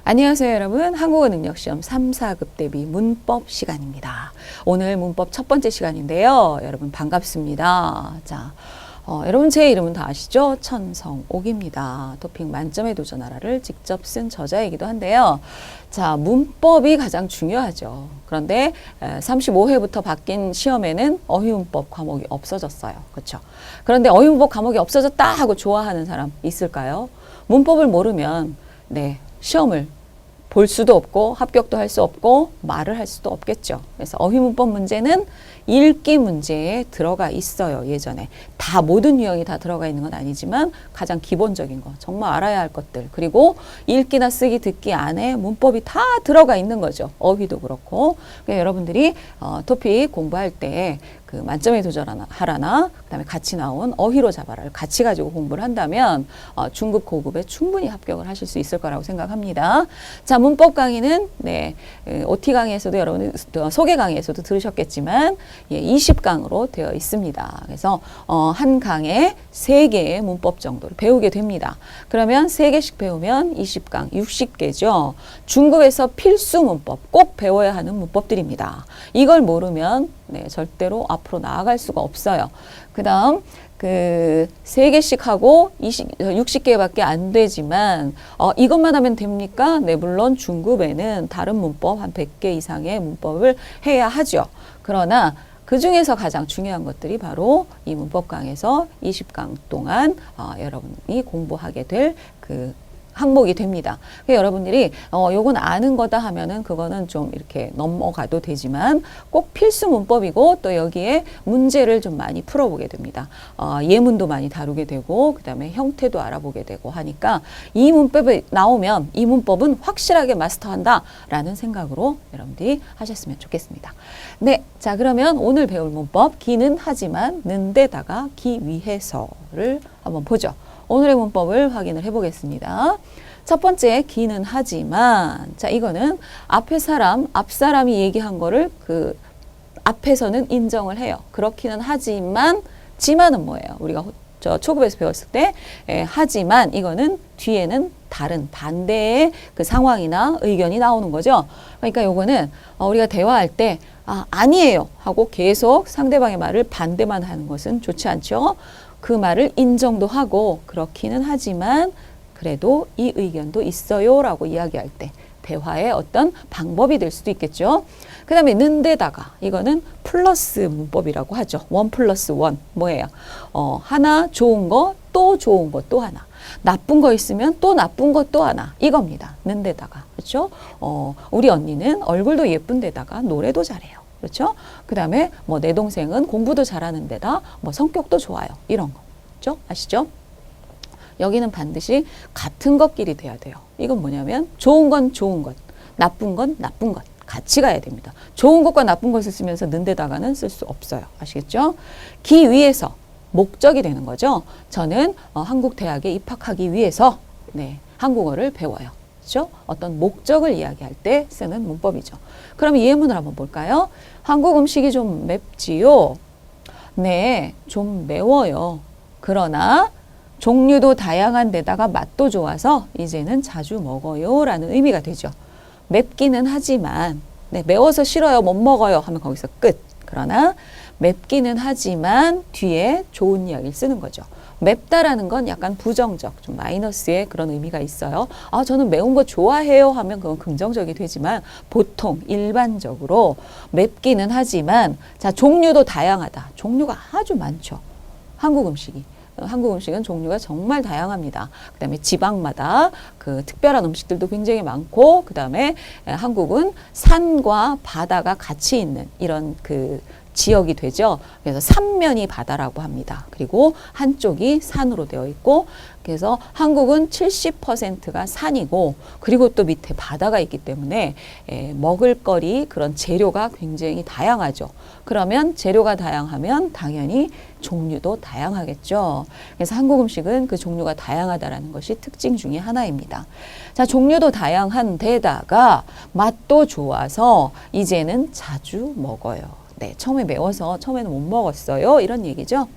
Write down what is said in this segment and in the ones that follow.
안녕하세요, 여러분. 한국어 능력시험 3, 4급 대비 문법 시간입니다. 오늘 문법 첫 번째 시간인데요. 여러분 반갑습니다. 자, 여러분 제 이름은 다 아시죠? 천성옥입니다. 토픽 만점에 도전하라를 직접 쓴 저자이기도 한데요. 자, 문법이 가장 중요하죠. 그런데 35회부터 바뀐 시험에는 어휘문법 과목이 없어졌어요. 그렇죠? 그런데 어휘문법 과목이 없어졌다 하고 좋아하는 사람 있을까요? 문법을 모르면 시험을 볼 수도 없고 합격도 할 수 없고 말을 할 수도 없겠죠. 그래서 어휘문법 문제는 읽기 문제에 들어가 있어요. 예전에 다 모든 유형이 다 들어가 있는 건 아니지만 가장 기본적인 거 정말 알아야 할 것들 그리고 읽기나 쓰기 듣기 안에 문법이 다 들어가 있는 거죠. 어휘도 그렇고 그러니까 여러분들이 토픽 공부할 때 그 만점에 도전하라나 그다음에 같이 나온 어휘로 잡아라를 같이 가지고 공부를 한다면 중급 고급에 충분히 합격을 하실 수 있을 거라고 생각합니다. 자, 문법 강의는 OT 강의에서도 여러분 소개 강의에서도 들으셨겠지만 20강으로 되어 있습니다. 그래서 한 강에 3개의 문법 정도를 배우게 됩니다. 그러면 3개씩 배우면 20강 60개죠. 중급에서 필수 문법 꼭 배워야 하는 문법들입니다. 이걸 모르면 절대로 앞으로 나아갈 수가 없어요. 그 다음, 3개씩 하고 60개밖에 안 되지만, 이것만 하면 됩니까? 네, 물론 중급에는 다른 문법 한 100개 이상의 문법을 해야 하죠. 그러나 그 중에서 가장 중요한 것들이 바로 이 문법 강에서 20강 동안 여러분이 공부하게 될 항목이 됩니다. 그러니까 여러분들이 요건 아는 거다 하면은 그거는 좀 이렇게 넘어가도 되지만 꼭 필수 문법이고 또 여기에 문제를 좀 많이 풀어보게 됩니다. 예문도 많이 다루게 되고 그다음에 형태도 알아보게 되고 하니까 이 문법이 나오면 이 문법은 확실하게 마스터한다라는 생각으로 여러분들이 하셨으면 좋겠습니다. 네, 자 그러면 오늘 배울 문법 기는 하지만 는데다가 기 위해서를 한번 보죠. 오늘의 문법을 확인을 해보겠습니다. 첫 번째, 기는 하지만. 자, 이거는 앞 사람이 얘기한 거를 앞에서는 인정을 해요. 그렇기는 하지만, 지만은 뭐예요? 우리가 초급에서 배웠을 때, 하지만 이거는 뒤에는 다른 반대의 그 상황이나 의견이 나오는 거죠. 그러니까 요거는 우리가 대화할 때, 아니에요. 하고 계속 상대방의 말을 반대만 하는 것은 좋지 않죠. 그 말을 인정도 하고 그렇기는 하지만 그래도 이 의견도 있어요 라고 이야기할 때 대화의 어떤 방법이 될 수도 있겠죠. 그 다음에 는데다가 이거는 플러스 문법이라고 하죠. 1+1 뭐예요? 하나 좋은 거 또 좋은 거 또 하나 나쁜 거 있으면 또 나쁜 거 또 하나 이겁니다. 는데다가 그렇죠? 우리 언니는 얼굴도 예쁜데다가 노래도 잘해요. 그렇죠? 그 다음에 내 동생은 공부도 잘하는 데다 성격도 좋아요. 이런 거. 그렇죠? 아시죠? 여기는 반드시 같은 것끼리 돼야 돼요. 이건 뭐냐면 좋은 건 좋은 것, 나쁜 건 나쁜 것. 같이 가야 됩니다. 좋은 것과 나쁜 것을 쓰면서 는데다가는 쓸 수 없어요. 아시겠죠? 기 위해서 목적이 되는 거죠. 저는 한국 대학에 입학하기 위해서 한국어를 배워요. 그렇죠? 어떤 목적을 이야기할 때 쓰는 문법이죠. 그럼 예문을 한번 볼까요? 한국 음식이 좀 맵지요? 네, 좀 매워요. 그러나 종류도 다양한 데다가 맛도 좋아서 이제는 자주 먹어요 라는 의미가 되죠. 맵기는 하지만 매워서 싫어요, 못 먹어요 하면 거기서 끝. 그러나 맵기는 하지만 뒤에 좋은 이야기를 쓰는 거죠. 맵다라는 건 약간 부정적, 좀 마이너스의 그런 의미가 있어요. 저는 매운 거 좋아해요 하면 그건 긍정적이 되지만 보통 일반적으로 맵기는 하지만 자 종류도 다양하다. 종류가 아주 많죠. 한국 음식은 종류가 정말 다양합니다. 그 다음에 지방마다 특별한 음식들도 굉장히 많고 그 다음에 한국은 산과 바다가 같이 있는 이런 지역이 되죠. 그래서 삼면이 바다라고 합니다. 그리고 한쪽이 산으로 되어 있고 그래서 한국은 70%가 산이고 그리고 또 밑에 바다가 있기 때문에 먹을거리 그런 재료가 굉장히 다양하죠. 그러면 재료가 다양하면 당연히 종류도 다양하겠죠. 그래서 한국 음식은 그 종류가 다양하다라는 것이 특징 중에 하나입니다. 자, 종류도 다양한 데다가 맛도 좋아서 이제는 자주 먹어요. 처음에 매워서 처음에는 못 먹었어요. 이런 얘기죠.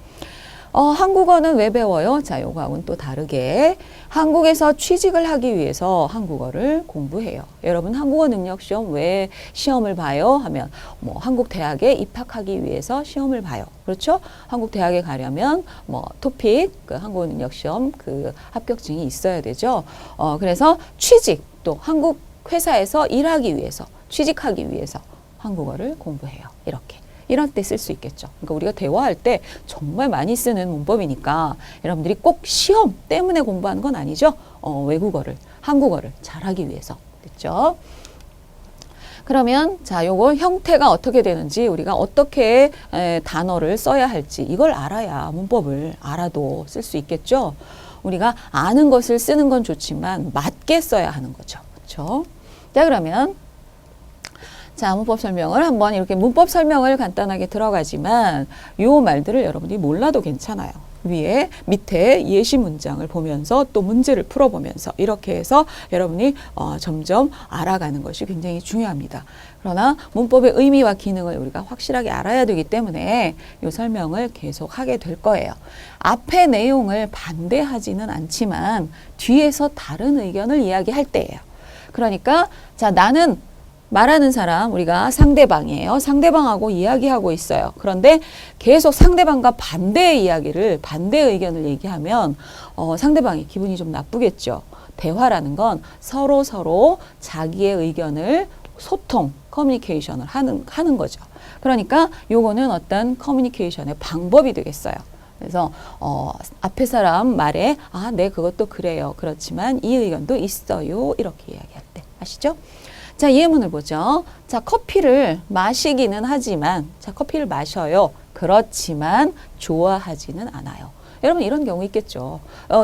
한국어는 왜 배워요? 자, 요거하고는 또 다르게 한국에서 취직을 하기 위해서 한국어를 공부해요. 여러분 한국어 능력 시험 왜 시험을 봐요? 하면 뭐 한국 대학에 입학하기 위해서 시험을 봐요. 그렇죠? 한국 대학에 가려면 뭐 토픽, 그 한국어 능력 시험 그 합격증이 있어야 되죠. 그래서 취직 또 한국 회사에서 일하기 위해서 취직하기 위해서 한국어를 공부해요. 이렇게. 이런 때 쓸 수 있겠죠. 그러니까 우리가 대화할 때 정말 많이 쓰는 문법이니까 여러분들이 꼭 시험 때문에 공부하는 건 아니죠. 외국어를, 한국어를 잘하기 위해서. 됐죠? 그러면 자, 요거 형태가 어떻게 되는지 우리가 어떻게 단어를 써야 할지 이걸 알아야 문법을 알아도 쓸 수 있겠죠. 우리가 아는 것을 쓰는 건 좋지만 맞게 써야 하는 거죠. 그렇죠? 자, 그러면 자, 문법 설명을 한번 이렇게 문법 설명을 간단하게 들어가지만 요 말들을 여러분이 몰라도 괜찮아요. 위에 밑에 예시 문장을 보면서 또 문제를 풀어보면서 이렇게 해서 여러분이 점점 알아가는 것이 굉장히 중요합니다. 그러나 문법의 의미와 기능을 우리가 확실하게 알아야 되기 때문에 이 설명을 계속 하게 될 거예요. 앞의 내용을 반대하지는 않지만 뒤에서 다른 의견을 이야기할 때예요. 그러니까 자, 나는 말하는 사람 우리가 상대방이에요. 상대방하고 이야기하고 있어요. 그런데 계속 상대방과 반대의 이야기를 반대의 의견을 얘기하면 상대방이 기분이 좀 나쁘겠죠. 대화라는 건 서로 자기의 의견을 소통, 커뮤니케이션을 하는 거죠. 그러니까 요거는 어떤 커뮤니케이션의 방법이 되겠어요. 그래서 앞에 사람 말에 네 그것도 그래요. 그렇지만 이 의견도 있어요. 이렇게 이야기할 때 아시죠? 자, 예문을 보죠. 자, 커피를 마시기는 하지만, 자, 커피를 마셔요. 그렇지만 좋아하지는 않아요. 여러분 이런 경우 있겠죠.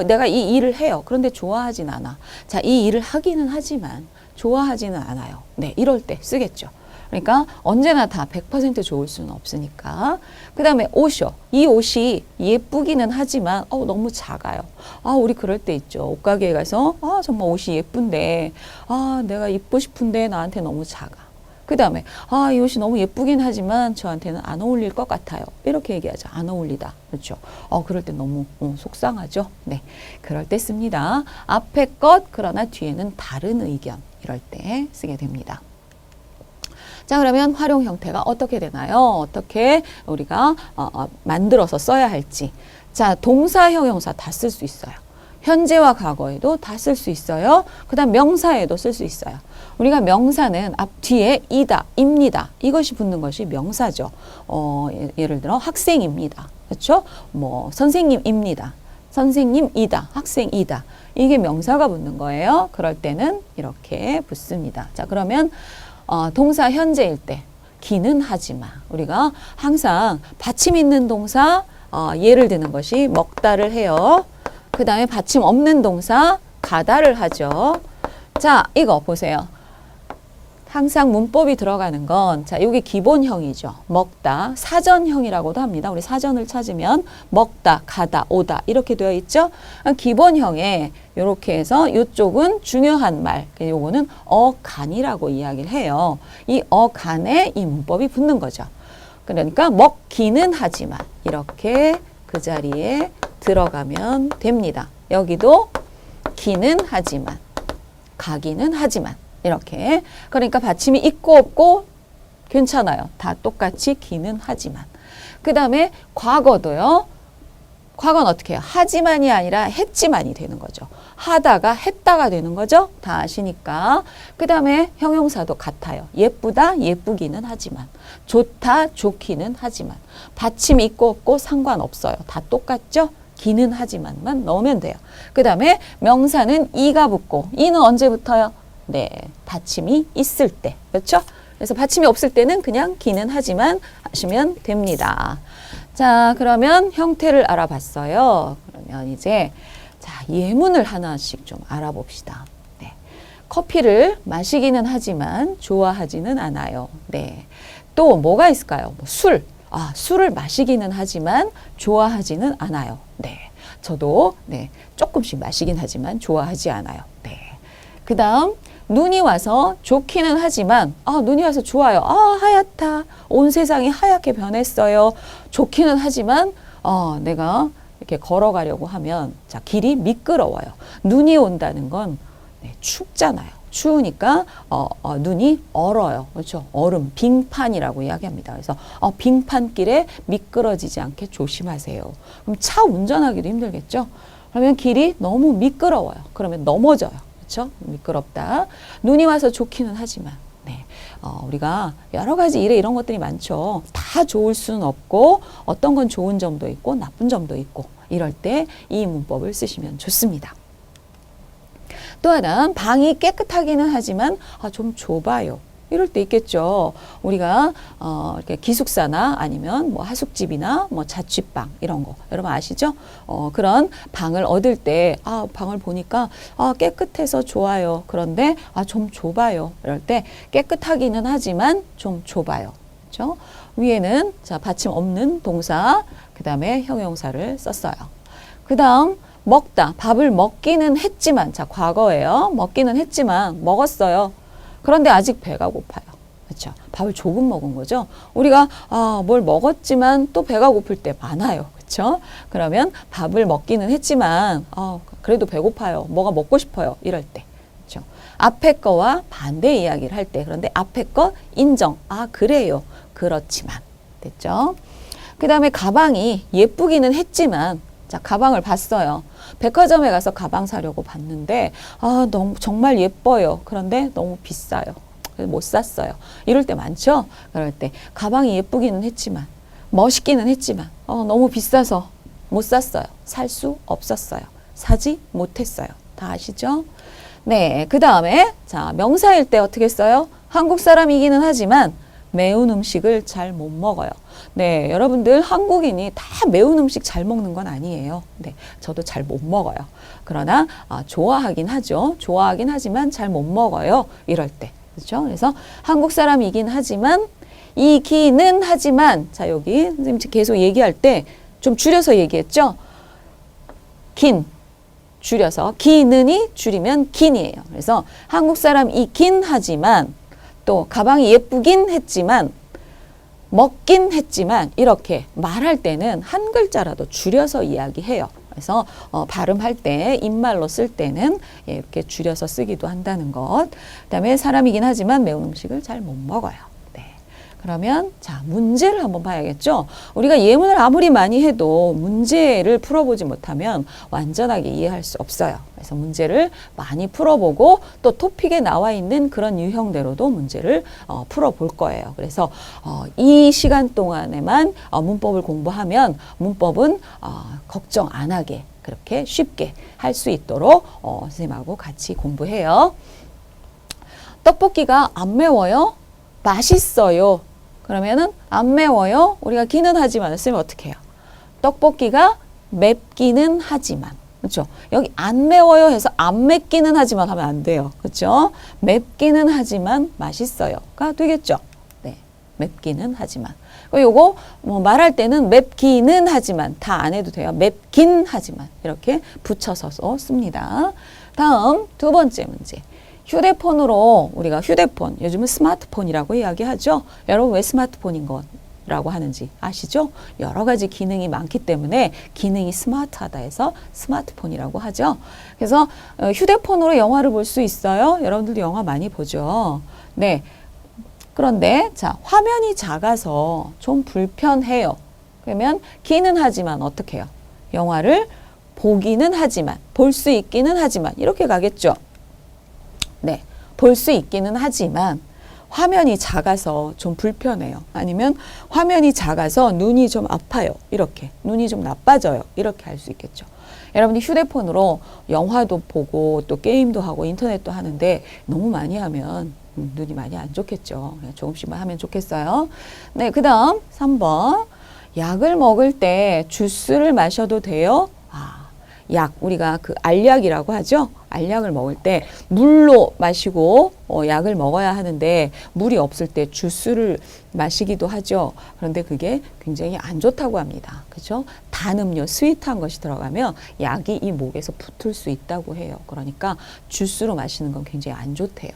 내가 이 일을 해요. 그런데 좋아하진 않아. 자, 이 일을 하기는 하지만 좋아하지는 않아요. 네, 이럴 때 쓰겠죠. 그러니까 언제나 다 100% 좋을 수는 없으니까. 그 다음에 옷이요. 이 옷이 예쁘기는 하지만 너무 작아요. 우리 그럴 때 있죠. 옷가게에 가서 정말 옷이 예쁜데 내가 입고 싶은데 나한테 너무 작아. 그 다음에 이 옷이 너무 예쁘긴 하지만 저한테는 안 어울릴 것 같아요. 이렇게 얘기하죠. 안 어울리다. 그렇죠. 그럴 때 너무 속상하죠. 네, 그럴 때 씁니다. 앞에 것 그러나 뒤에는 다른 의견 이럴 때 쓰게 됩니다. 자, 그러면 활용 형태가 어떻게 되나요? 어떻게 우리가 만들어서 써야 할지. 자, 동사, 형용사 다 쓸 수 있어요. 현재와 과거에도 다 쓸 수 있어요. 그 다음 명사에도 쓸 수 있어요. 우리가 명사는 앞 뒤에 이다, 입니다. 이것이 붙는 것이 명사죠. 예를 들어 학생입니다. 그렇죠? 뭐 선생님입니다. 선생님이다, 학생이다. 이게 명사가 붙는 거예요. 그럴 때는 이렇게 붙습니다. 자, 그러면 동사 현재일 때 기는 하지 마. 우리가 항상 받침 있는 동사 예를 드는 것이 먹다를 해요. 그 다음에 받침 없는 동사 가다를 하죠. 자, 이거 보세요. 항상 문법이 들어가는 건 자, 이게 기본형이죠. 먹다, 사전형이라고도 합니다. 우리 사전을 찾으면 먹다, 가다, 오다 이렇게 되어 있죠. 기본형에 이렇게 해서 이쪽은 중요한 말, 요거는 어간이라고 이야기를 해요. 이 어간에 이 문법이 붙는 거죠. 그러니까 먹기는 하지만 이렇게 그 자리에 들어가면 됩니다. 여기도 기는 하지만, 가기는 하지만 이렇게. 그러니까 받침이 있고 없고 괜찮아요. 다 똑같이 기는 하지만. 그 다음에 과거도요. 과거는 어떻게 해요? 하지만이 아니라 했지만이 되는 거죠. 하다가 했다가 되는 거죠. 다 아시니까. 그 다음에 형용사도 같아요. 예쁘다, 예쁘기는 하지만. 좋다, 좋기는 하지만. 받침이 있고 없고 상관없어요. 다 똑같죠? 기는 하지만만 넣으면 돼요. 그 다음에 명사는 이가 붙고, 이는 언제 붙어요? 네, 받침이 있을 때. 그렇죠? 그래서 받침이 없을 때는 그냥 기는 하지만 하시면 됩니다. 자, 그러면 형태를 알아봤어요. 그러면 이제 자, 예문을 하나씩 좀 알아봅시다. 네. 커피를 마시기는 하지만 좋아하지는 않아요. 네. 또 뭐가 있을까요? 뭐 술. 술을 마시기는 하지만 좋아하지는 않아요. 네. 저도 네, 조금씩 마시긴 하지만 좋아하지 않아요. 네. 그다음 눈이 와서 좋기는 하지만 눈이 와서 좋아요. 하얗다. 온 세상이 하얗게 변했어요. 좋기는 하지만 내가 이렇게 걸어가려고 하면 자, 길이 미끄러워요. 눈이 온다는 건 춥잖아요. 추우니까 눈이 얼어요. 그렇죠? 얼음, 빙판이라고 이야기합니다. 그래서 빙판길에 미끄러지지 않게 조심하세요. 그럼 차 운전하기도 힘들겠죠? 그러면 길이 너무 미끄러워요. 그러면 넘어져요. 그렇죠? 미끄럽다. 눈이 와서 좋기는 하지만 우리가 여러 가지 일에 이런 것들이 많죠. 다 좋을 수는 없고 어떤 건 좋은 점도 있고 나쁜 점도 있고 이럴 때 이 문법을 쓰시면 좋습니다. 또 하나, 방이 깨끗하기는 하지만 좀 좁아요. 이럴 때 있겠죠. 우리가 이렇게 기숙사나 아니면 뭐 하숙집이나 뭐 자취방 이런 거 여러분 아시죠? 그런 방을 얻을 때 방을 보니까 깨끗해서 좋아요. 그런데 좀 좁아요. 이럴 때 깨끗하기는 하지만 좀 좁아요. 그렇죠? 위에는 자 받침 없는 동사 그다음에 형용사를 썼어요. 그다음 먹다 밥을 먹기는 했지만 자 과거예요. 먹기는 했지만 먹었어요. 그런데 아직 배가 고파요. 그렇죠? 밥을 조금 먹은 거죠. 우리가 뭘 먹었지만 또 배가 고플 때 많아요. 그렇죠? 그러면 밥을 먹기는 했지만 그래도 배고파요. 뭐가 먹고 싶어요. 이럴 때. 그렇죠? 앞에 거와 반대 이야기를 할 때. 그런데 앞에 거 인정. 그래요. 그렇지만. 됐죠? 그 다음에 가방이 예쁘기는 했지만 자, 가방을 봤어요. 백화점에 가서 가방 사려고 봤는데 너무 정말 예뻐요. 그런데 너무 비싸요. 그래서 못 샀어요. 이럴 때 많죠? 그럴 때 가방이 예쁘기는 했지만 멋있기는 했지만 너무 비싸서 못 샀어요. 살 수 없었어요. 사지 못했어요. 다 아시죠? 네, 그 다음에 자 명사일 때 어떻게 써요? 한국 사람이기는 하지만 매운 음식을 잘 못 먹어요. 네, 여러분들 한국인이 다 매운 음식 잘 먹는 건 아니에요. 네, 저도 잘 못 먹어요. 그러나 좋아하긴 하죠. 좋아하긴 하지만 잘 못 먹어요. 이럴 때. 그렇죠? 그래서 한국 사람이긴 하지만 이기는 하지만 자 여기 선생님 계속 얘기할 때 좀 줄여서 얘기했죠. 긴 줄여서 기는이 줄이면 긴이에요. 그래서 한국 사람이긴 하지만 또 가방이 예쁘긴 했지만 먹긴 했지만 이렇게 말할 때는 한 글자라도 줄여서 이야기해요. 그래서 발음할 때 입말로 쓸 때는 이렇게 줄여서 쓰기도 한다는 것. 그다음에 사람이긴 하지만 매운 음식을 잘 못 먹어요. 네. 그러면 자 문제를 한번 봐야겠죠. 우리가 예문을 아무리 많이 해도 문제를 풀어보지 못하면 완전하게 이해할 수 없어요. 그래서 문제를 많이 풀어보고 또 토픽에 나와 있는 그런 유형대로도 문제를 풀어볼 거예요. 그래서 이 시간 동안에만 문법을 공부하면 문법은 걱정 안 하게 그렇게 쉽게 할 수 있도록 선생님하고 같이 공부해요. 떡볶이가 안 매워요? 맛있어요. 그러면은 안 매워요? 우리가 기는 하지만 쓰면 어떻게 해요? 떡볶이가 맵기는 하지만 그렇죠? 여기 안 매워요 해서 안 맵기는 하지만 하면 안 돼요. 그렇죠? 맵기는 하지만 맛있어요가 되겠죠? 네. 맵기는 하지만. 요거 뭐 말할 때는 맵기는 하지만 다 안 해도 돼요. 맵긴 하지만 이렇게 붙여서 씁니다. 다음 두 번째 문제. 휴대폰으로 우리가 휴대폰 요즘은 스마트폰이라고 이야기하죠. 여러분 왜 스마트폰인 거라고 하는지 아시죠? 여러 가지 기능이 많기 때문에 기능이 스마트하다 해서 스마트폰이라고 하죠. 그래서 휴대폰으로 영화를 볼 수 있어요. 여러분들도 영화 많이 보죠. 네. 그런데 자 화면이 작아서 좀 불편해요. 그러면 기는 하지만 어떻게 해요? 영화를 보기는 하지만 볼 수 있기는 하지만 이렇게 가겠죠. 네, 볼 수 있기는 하지만 화면이 작아서 좀 불편해요. 아니면 화면이 작아서 눈이 좀 아파요. 이렇게 눈이 좀 나빠져요. 이렇게 할 수 있겠죠. 여러분이 휴대폰으로 영화도 보고 또 게임도 하고 인터넷도 하는데 너무 많이 하면 눈이 많이 안 좋겠죠. 조금씩만 하면 좋겠어요. 네, 그 다음 3번. 약을 먹을 때 주스를 마셔도 돼요? 약, 우리가 그 알약이라고 하죠. 알약을 먹을 때 물로 마시고 약을 먹어야 하는데 물이 없을 때 주스를 마시기도 하죠. 그런데 그게 굉장히 안 좋다고 합니다. 그렇죠? 단 음료, 스윗한 것이 들어가면 약이 이 목에서 붙을 수 있다고 해요. 그러니까 주스로 마시는 건 굉장히 안 좋대요.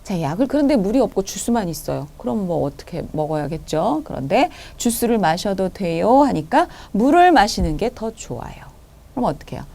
자, 약을 그런데 물이 없고 주스만 있어요. 그럼 뭐 어떻게 먹어야겠죠? 그런데 주스를 마셔도 돼요 하니까 물을 마시는 게 더 좋아요. 그럼 어떻게 해요?